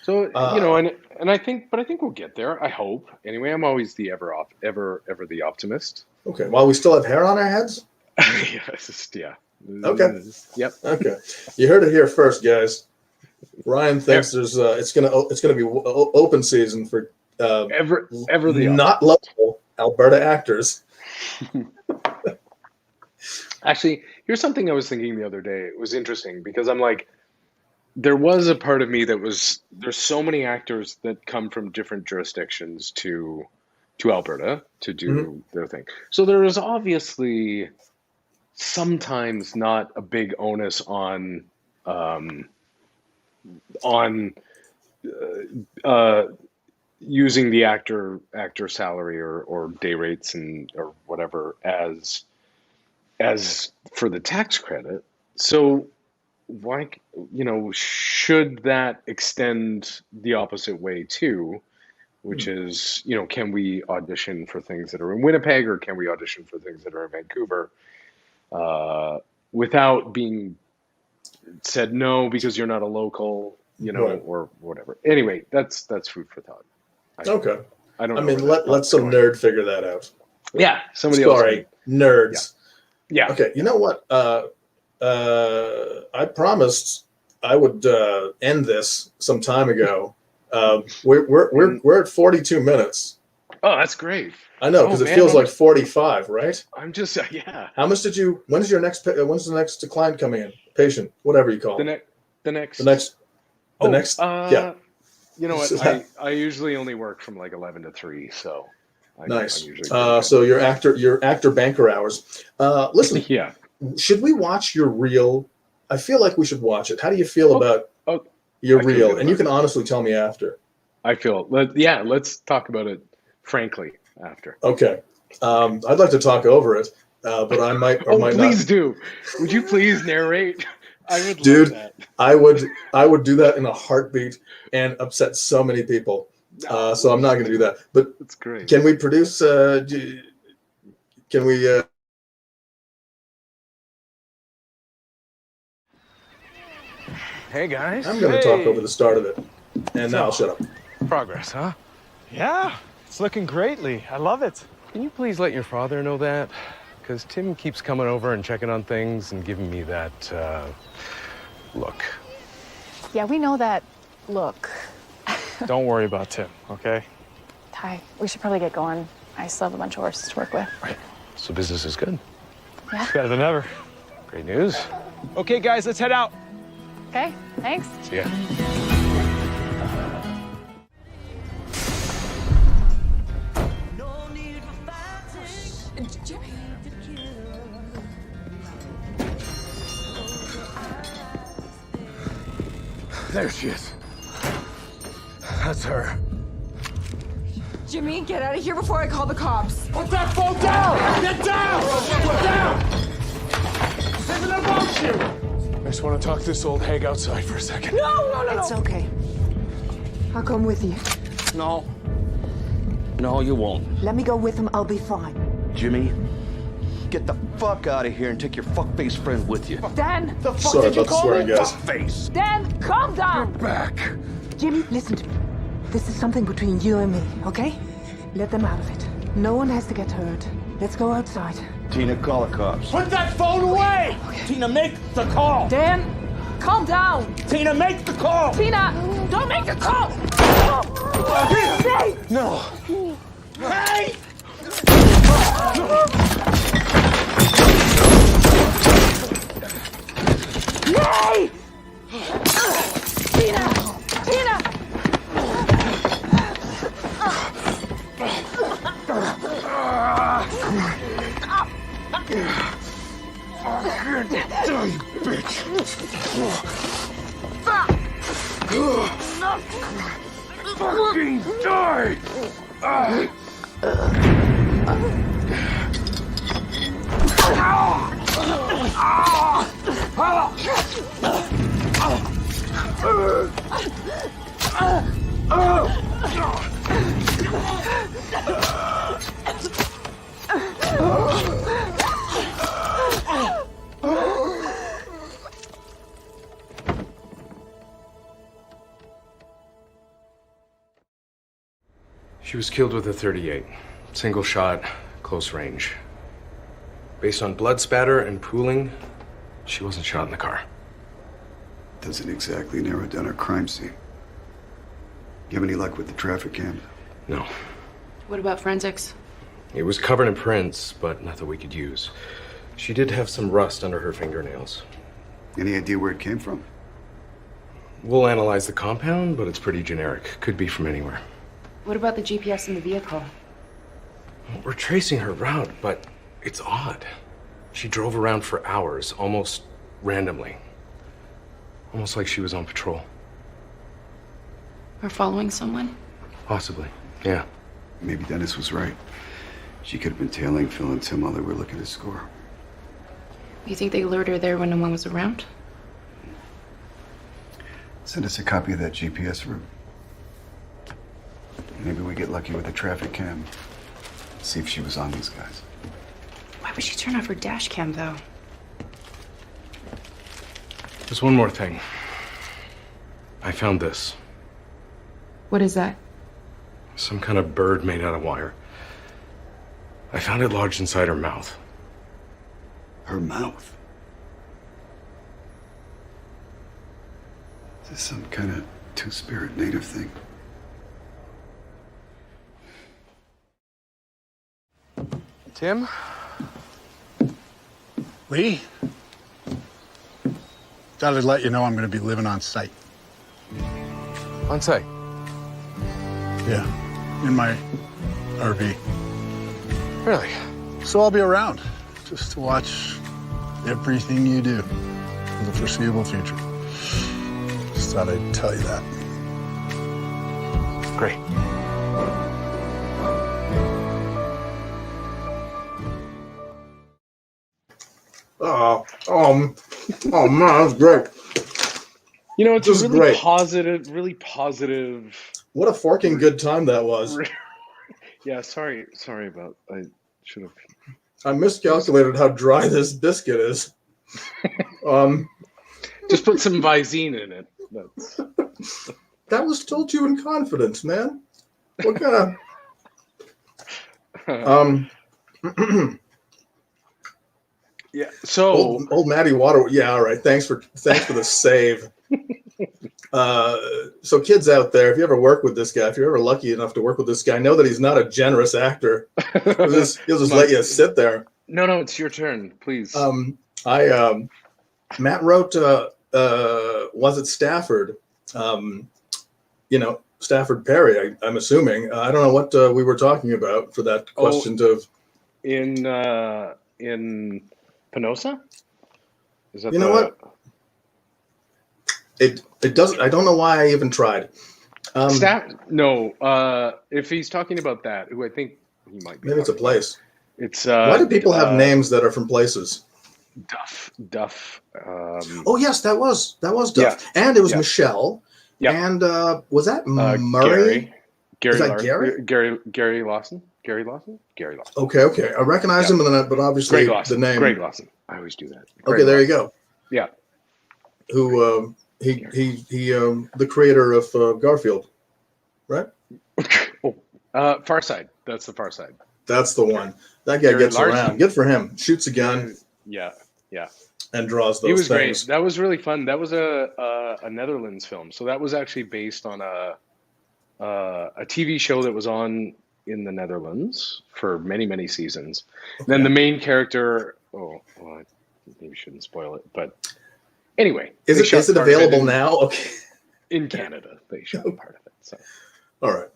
So, you know, and I think we'll get there. I hope. Anyway, I'm always the ever the optimist. Okay. While we still have hair on our heads? Yeah. Okay. Yep. Okay. You heard it here first, guys. Ryan thinks there's it's gonna be open season for ever the not local Alberta actors. Actually, here's something I was thinking the other day. It was interesting because I'm like, there was a part of me that was, there's so many actors that come from different jurisdictions to Alberta to do their thing. So there is obviously sometimes not a big onus on using the actor salary or day rates or whatever as for the tax credit. So why, you know, should that extend the opposite way too, which is, you know, can we audition for things that are in Winnipeg, or can we audition for things that are in Vancouver without being said no because you're not a local, you know, or whatever. Anyway, that's food for thought. Okay. I don't know. I mean, let some nerd figure that out. Yeah, somebody else. Sorry, nerds. Yeah. Okay, you know what? I promised I would end this some time ago. We're at 42 minutes. Oh, that's great. I know, because it feels like 45, right? I'm just How much did you? When's the next client coming in? Patient, whatever you call it. The next. Yeah. You know what? I usually only work from like 11 to 3, so. Nice. So your actor banker hours. Listen. Yeah. Should we watch your reel? I feel like we should watch it. How do you feel about your reel? And you can honestly tell me after. Let's talk about it frankly after. Okay. I'd like to talk over it, but I might or might not. Please do. Would you please narrate? I would love that. I would do that in a heartbeat and upset so many people. So I'm not going to do that. But that's great. Can we produce? Can we? Hey guys. I'm going to talk over the start of it, and now I'll shut up. Progress, huh? Yeah, it's looking greatly. I love it. Can you please let your father know that? Because Tim keeps coming over and checking on things and giving me that look. Yeah, we know that look. Don't worry about Tim, okay? Ty, we should probably get going. I still have a bunch of horses to work with. Right. So business is good. Yeah. It's better than ever. Great news. Okay, guys, let's head out. Okay, thanks. See ya. Jimmy. There she is. That's her. Jimmy, get out of here before I call the cops. Put that phone down! Get down! Get down! Send an emotion! I just want to talk to this old hag outside for a second. No! It's okay. I'll come with you. No. No, you won't. Let me go with him. I'll be fine. Jimmy, get the fuck out of here and take your fuckface friend with you. Dan! The fuck Sorry did you about the call swearing, me? guys. Fuckface! Dan, calm down! Back. Jimmy, listen to me. This is something between you and me, okay? Let them out of it. No one has to get hurt. Let's go outside. Tina, call the cops. Put that phone away! Okay. Tina, make the call! Dan, calm down! Tina, make the call! Tina, don't make the call! Stay! No. Hey! Nay! Tina! Tina! Fucking die! She was killed with a .38. Single shot, close range. Based on blood spatter and pooling, she wasn't shot in the car. Doesn't exactly narrow down her crime scene. You have any luck with the traffic cam? No. What about forensics? It was covered in prints, but nothing we could use. She did have some rust under her fingernails. Any idea where it came from? We'll analyze the compound, but it's pretty generic. Could be from anywhere. What about the GPS in the vehicle? We're tracing her route, but it's odd. She drove around for hours, almost randomly. Almost like she was on patrol. Or following someone? Possibly, yeah. Maybe Dennis was right. She could have been tailing Phil and Tim while they were looking to score. You think they lured her there when no one was around? Send us a copy of that GPS route. Maybe we get lucky with the traffic cam. See if she was on these guys. Why would she turn off her dash cam, though? There's one more thing. I found this. What is that? Some kind of bird made out of wire. I found it lodged inside her mouth. Her mouth? Is this some kind of two-spirit native thing? Tim? Lee? Thought I'd let you know I'm going to be living on site. On site. Yeah, in my RV. Really? So I'll be around, just to watch everything you do for the foreseeable future. Just thought I'd tell you that. Great. Oh man, that's great. You know, it's This is a really great. really positive. What a forking good time that was. Yeah, sorry about. I should have. I miscalculated how dry this biscuit is. Just put some Visine in it. That's... That was told to you in confidence, man. What kind of Yeah. So old Matty Water? Yeah, all right. Thanks for the save. So kids out there, if you ever work with this guy, if you're ever lucky enough to work with this guy, know that he's not a generous actor. He'll just let you sit there. No, it's your turn, please. Matt wrote, was it Stafford? Stafford Perry, I'm assuming. I don't know what we were talking about for that question of in Penosa? Is that what? It doesn't. I don't know why I even tried. If he's talking about that, who I think he might be. Maybe it's a place. It's why do people have names that are from places? Duff. Oh yes, that was Duff, yeah. And it was Michelle. Yeah. And was that Murray? Gary Lawson. Gary Lawson. Okay. I recognize him, but obviously the name. Greg Lawson. I always do that. Okay, there you go. Yeah. Who he the creator of Garfield, right? Far Side. That's the Far Side. That's the one. That guy gets around. Good for him. Shoots a gun. Yeah. And draws those He was things. Great. That was really fun. That was a Netherlands film. So that was actually based on a TV show that was on in the Netherlands for many seasons. Okay. Then the main character. I maybe shouldn't spoil it, but anyway, is it available now? Okay. In Canada, they shot part of it. So, all right.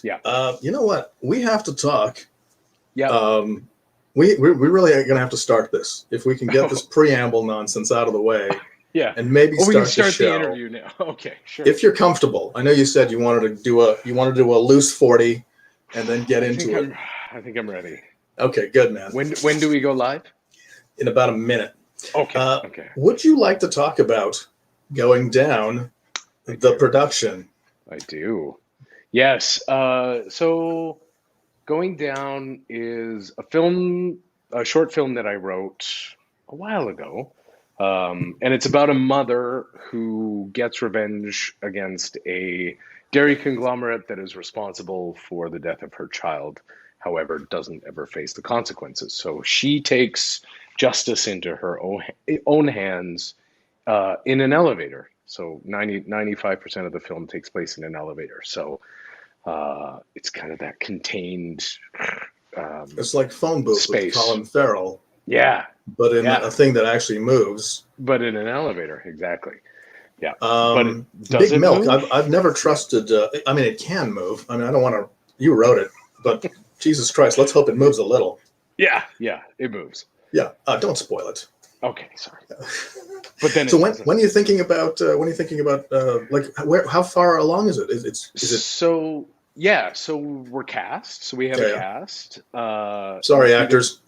Yeah. You know what? We have to talk. Yeah. We really are going to have to start this. If we can get this preamble nonsense out of the way. Yeah. And maybe we can start the interview now. Okay, sure. If you're comfortable. I know you said you wanted to do a loose 40 and then get into it. I think I'm ready. Okay, good, man. When do we go live? In about a minute. Okay. Okay. Would you like to talk about going down the production. I do. Yes. So Going Down is a short film that I wrote a while ago. And it's about a mother who gets revenge against a dairy conglomerate that is responsible for the death of her child, however, doesn't ever face the consequences. So she takes justice into her own hands in an elevator. So 95% of the film takes place in an elevator. So it's kind of that contained It's like Phone Booth space. with Colin Farrell. Yeah. But in a thing that actually moves. But in an elevator, exactly. Yeah. But Big Milk, I've never trusted. I mean, it can move. I mean, I don't want to. You wrote it, but Jesus Christ, let's hope it moves a little. Yeah, it moves. Yeah, don't spoil it. Okay, sorry. But then, so when are you thinking about? Like how far along is it? Is it? So we're cast. So we have a cast. Sorry, actors.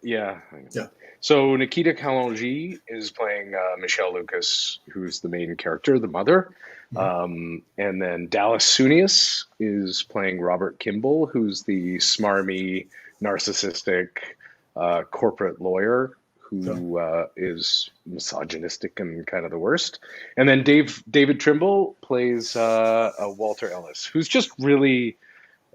Yeah. Yeah. So Nikita Kalonji is playing Michelle Lucas, who's the main character, the mother. And then Dallas Sunius is playing Robert Kimball, who's the smarmy, narcissistic corporate lawyer who is misogynistic and kind of the worst. And then David Trimble plays Walter Ellis, who's just really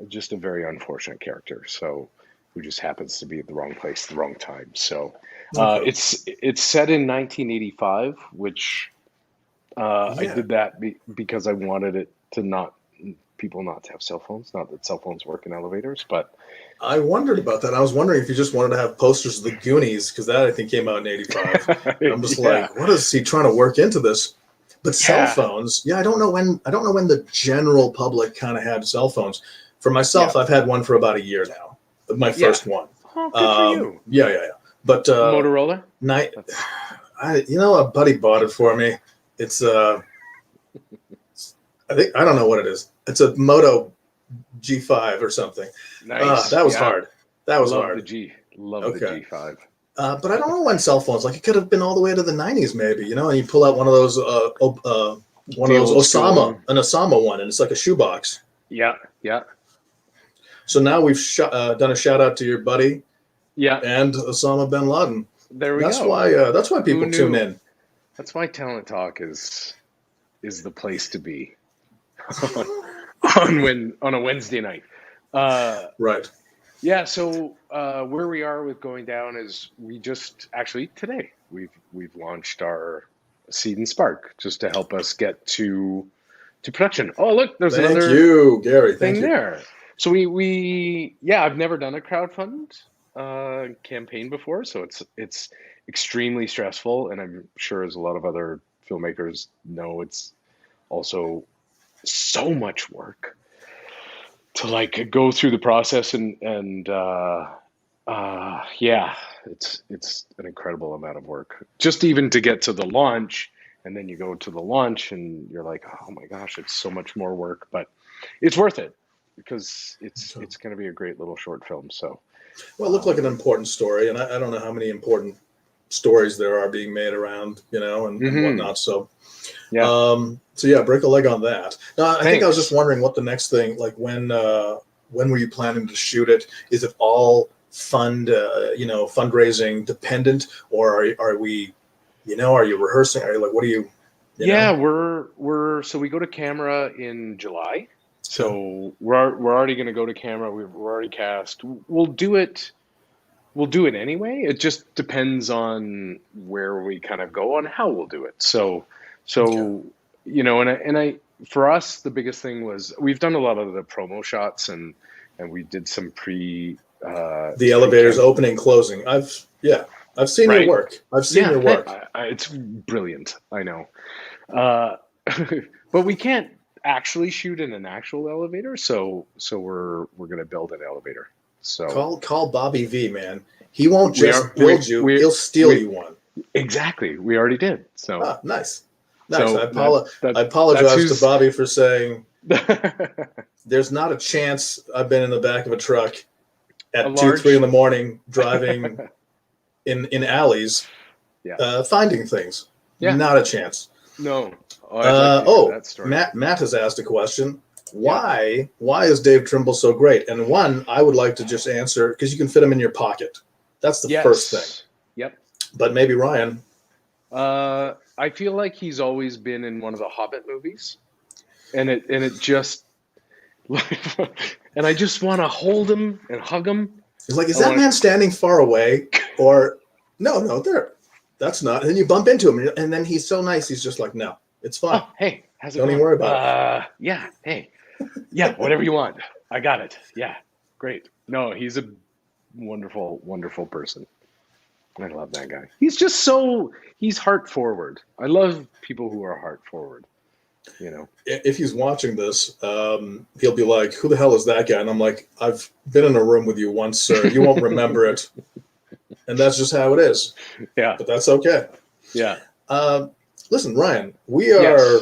just a very unfortunate character. So who just happens to be at the wrong place at the wrong time. So it's set in 1985, which I did that because I wanted it to people not to have cell phones. Not that cell phones work in elevators, but I wondered about that. I was wondering if you just wanted to have posters of the Goonies, because that I think came out in '85. I'm just like, what is he trying to work into this? But cell phones, I don't know when the general public kind of had cell phones. For myself, I've had one for about a year now. My first one. Oh, good for you. Yeah. But Motorola? A buddy bought it for me. It's I don't know what it is. It's a Moto G5 or something. Nice. That was hard. That was hard. Love the G5. But I don't know when cell phones. Like it could have been all the way to the '90s, maybe. And you pull out one of those Osama one, and it's like a shoebox. Yeah. So now we've done a shout out to your buddy, and Osama bin Laden. There we go. That's why people tune in. That's why Talent Talk is the place to be on a Wednesday night. Right. Yeah. So where we are with Going Down is we just actually today we've launched our Seed and Spark just to help us get to production. Oh, look, there's another. Thank you, Gary. Thing there. So I've never done a crowdfund campaign before, so it's extremely stressful, and I'm sure as a lot of other filmmakers know, it's also so much work to go through the process and it's an incredible amount of work just even to get to the launch, and then you go to the launch and you're like, oh my gosh, it's so much more work, but it's worth it. Because it's going to be a great little short film. So, well, it looked like an important story, and I don't know how many important stories there are being made around, and whatnot. So, break a leg on that. Now, I think I was just wondering what the next thing, like when were you planning to shoot it? Is it all fundraising dependent, or are we, are you rehearsing? Are you like, what are you? So we go to camera in July. So we're already going to go to camera. We're already cast. We'll do it anyway. It just depends on where we kind of go on how we'll do it. So for us, the biggest thing was we've done a lot of the promo shots and we did some the elevators opening, closing. I've seen your work. Your work. It's brilliant. I know. But we can't actually shoot in an actual elevator, so we're gonna build an elevator. So call Bobby V, man. He won't just build you; he'll steal you one. Exactly, we already did. So nice. So I apologize to Bobby for saying there's not a chance I've been in the back of a truck at 2-3 in the morning driving in alleys, finding things. Not a chance. No. Oh, I'd like to hear that story. Matt has asked a question. Why is Dave Trimble so great? And one, I would like to just answer because you can fit him in your pocket. That's the first thing. Yep. But maybe Ryan. I feel like he's always been in one of the Hobbit movies, and it just, and I just want to hold him and hug him. It's like, is that man standing far away, or no, there, that's not. And then you bump into him, and then he's so nice. He's just like, no, it's fine. Oh, hey, how's it Don't going? even worry about it. Yeah, hey, yeah, whatever you want. I got it. Yeah, great. No, he's a wonderful, wonderful person. I love that guy. He's just he's heart forward. I love people who are heart forward. You know, if he's watching this, he'll be like, who the hell is that guy? And I'm like, I've been in a room with you once, sir. You won't remember it. And that's just how it is. Yeah. But that's okay. Yeah. Listen, Ryan, we are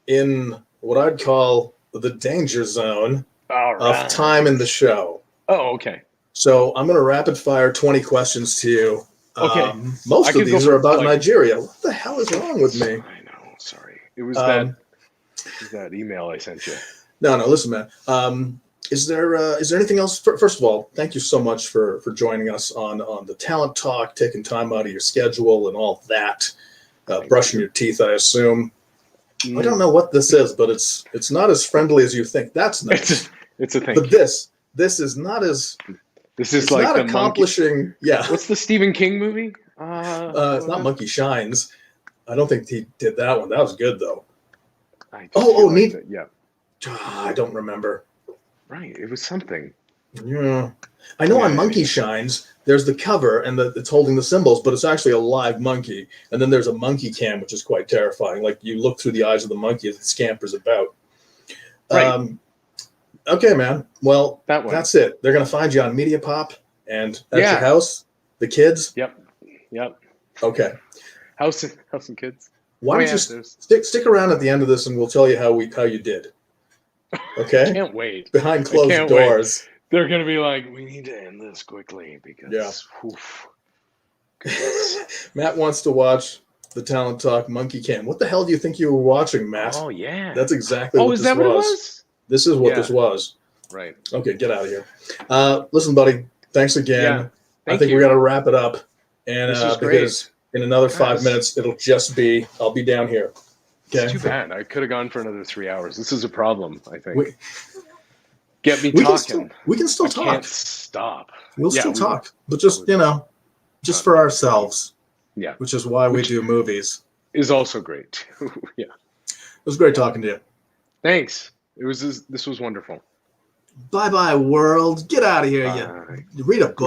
in what I'd call the danger zone of time in the show. Oh, okay. So I'm going to rapid fire 20 questions to you. Okay. Most of these are about Nigeria. What the hell is wrong with me? I know. Sorry. It was that email I sent you. No, listen, man. Is there anything else? First of all, thank you so much for joining us on the Talent Talk, taking time out of your schedule and all that. Brushing your teeth, I assume. I don't know what this is, but it's not as friendly as you think. That's nice. It's a thing. But this is not as. This is like not the accomplishing. Monkey. Yeah. What's the Stephen King movie? It's not Monkey Shines. I don't think he did that one. That was good though. Neat. Yeah. I don't remember. Right. It was something. Yeah. I know on Monkey Shines, there's the cover and it's holding the symbols, but it's actually a live monkey. And then there's a monkey cam, which is quite terrifying. Like you look through the eyes of the monkey as it scampers about. Right. Okay, man. Well, that one. That's it. They're going to find you on Mediapop and at your house. The kids. Yep. Okay. House and kids. Why don't you stick around at the end of this and we'll tell you how you did. Okay. I can't wait. Behind closed doors. Wait. They're gonna be like, we need to end this quickly because. Matt wants to watch the Talent Talk Monkey Cam. What the hell do you think you were watching, Matt? Oh yeah. That's exactly what this was. Oh, is that what it was? This is what this was. Right. Okay, get out of here. Listen, buddy. Thanks again. Yeah. I think we got to wrap it up, and because in another 5 minutes, it'll just be I'll be down here. Okay. It's too bad. I could have gone for another 3 hours. This is a problem. I think. Get me talking. We can still talk. Can't stop. We'll still talk, but just just for ourselves. Yeah. Which is why we do movies. Is also great. Yeah. It was great talking to you. Thanks. This was wonderful. Bye-bye, world. Get out of here. You read a book.